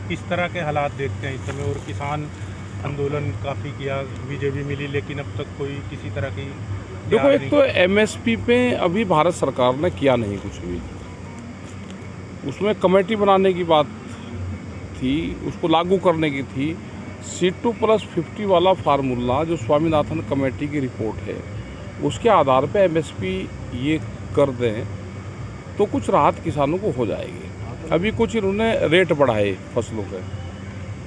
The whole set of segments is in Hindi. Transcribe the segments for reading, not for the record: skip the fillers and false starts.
किस तरह के हालात देखते हैं इस समय? और किसान आंदोलन काफ़ी किया, बीजेपी मिली, लेकिन अब तक कोई किसी तरह की देखो, एक तो एमएसपी पे अभी भारत सरकार ने किया नहीं कुछ भी। उसमें कमेटी बनाने की बात थी, उसको लागू करने की थी। C2+50 वाला फार्मूला जो स्वामीनाथन कमेटी की रिपोर्ट है, उसके आधार पे एमएसपी ये कर दें तो कुछ राहत किसानों को हो जाएगी। अभी कुछ इन्होंने रेट बढ़ाए फसलों के।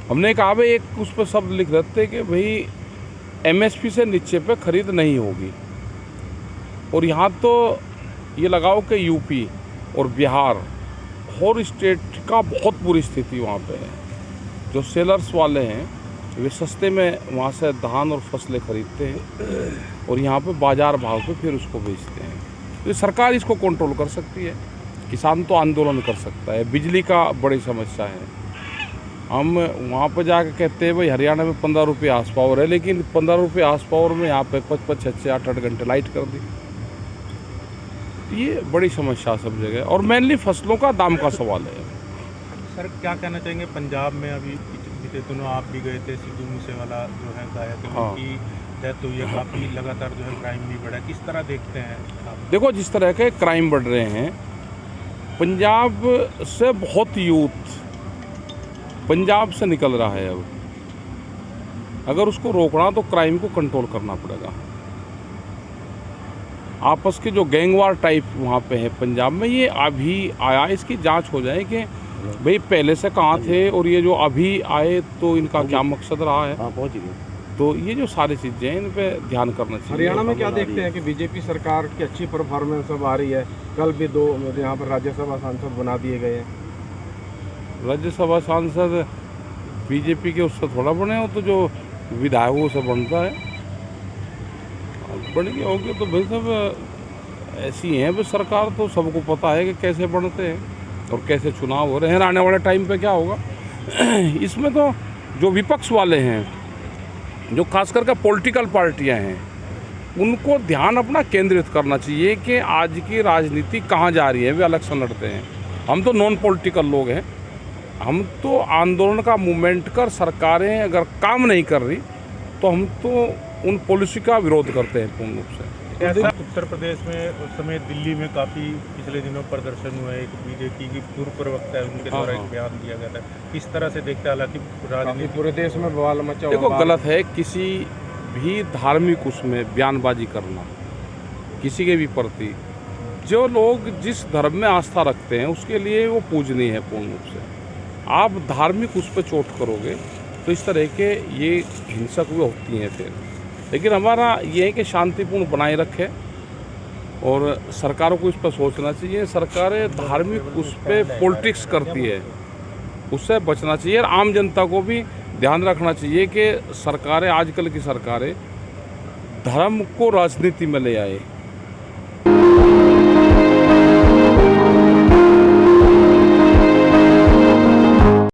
हमने कहा भाई एक उस पर शब्द लिख देते कि भाई एमएसपी से नीचे पे खरीद नहीं होगी। और यहाँ तो ये लगाओ कि यूपी और बिहार और स्टेट का बहुत बुरी स्थिति वहाँ पे है। जो सेलर्स वाले हैं वे सस्ते में वहाँ से धान और फसलें खरीदते हैं और यहाँ पे बाज़ार भाव पे फिर उसको बेचते हैं। तो सरकार इसको कंट्रोल कर सकती है, किसान तो आंदोलन कर सकता है। बिजली का बड़ी समस्या है। हम वहाँ पर जाकर कहते हैं भाई हरियाणा में 15 रुपये हार्स पावर है, लेकिन 15 रुपये हार्स पावर में यहाँ पे 5-5, 6-6, 8-8 घंटे लाइट कर दी। ये बड़ी समस्या सब जगह, और मेनली फसलों का दाम का सवाल है। सर क्या कहना चाहेंगे? पंजाब में अभी बीते दिनों आप भी गए थे, सिद्धू मूसेवाला जो है गायक, उनकी डेथ हुई है। काफ़ी लगातार जो है क्राइम भी बढ़ा है, किस तरह देखते हैं आप? देखो, जिस तरह के क्राइम बढ़ रहे हैं, पंजाब से बहुत यूथ पंजाब से निकल रहा है। अब अगर उसको रोकना तो क्राइम को कंट्रोल करना पड़ेगा। आपस के जो गैंगवार टाइप वहाँ पे है पंजाब में, ये अभी आया, इसकी जांच हो जाए कि भाई पहले से कहाँ थे और ये जो अभी आए तो इनका क्या मकसद रहा है। तो ये जो सारी चीज़ें हैं इन पे ध्यान करना चाहिए। हरियाणा में क्या देखते हैं कि बीजेपी सरकार की अच्छी परफॉर्मेंस अब आ रही है। कल भी 2 यहाँ पर राज्यसभा सांसद बना दिए गए हैं। राज्यसभा सांसद बीजेपी के उससे थोड़ा बने हो, तो जो विधायकों से बनता है। बन गए होंगे तो भाई सब ऐसी हैं। भाई सरकार तो सबको पता है कि कैसे बनते हैं और कैसे चुनाव हो रहे हैं। आने वाले टाइम पे क्या होगा इसमें तो जो विपक्ष वाले हैं, जो खास करके पॉलिटिकल पार्टियां हैं, उनको ध्यान अपना केंद्रित करना चाहिए कि आज की राजनीति कहाँ जा रही है। वे इलेक्शन लड़ते हैं, हम तो नॉन पॉलिटिकल लोग हैं। हम तो आंदोलन का मूवमेंट कर, सरकारें अगर काम नहीं कर रही तो हम तो उन पॉलिसी का विरोध करते हैं पूर्ण रूप से। ऐसा उत्तर प्रदेश में उस समय दिल्ली में काफ़ी पिछले दिनों प्रदर्शन हुआ है। एक बीजेपी की पूर्व प्रवक्ता है, उनके द्वारा एक बयान दिया गया था। किस तरह से देखते हैं? हालांकि राजनीति पूरे देश में बवाल मचा। देखो, गलत है किसी भी धार्मिक उसमें बयानबाजी करना किसी के भी प्रति। जो लोग जिस धर्म में आस्था रखते हैं उसके लिए वो पूजनीय है पूर्ण रूप से। आप धार्मिक उस पर चोट करोगे तो इस तरह के ये हिंसक हुए होती हैं फिर। लेकिन हमारा ये है कि शांतिपूर्ण बनाए रखें और सरकारों को इस पर सोचना चाहिए। सरकारें धार्मिक उस पर पॉलिटिक्स करती है, उससे बचना चाहिए। और आम जनता को भी ध्यान रखना चाहिए कि सरकारें, आजकल की सरकारें धर्म को राजनीति में ले आए।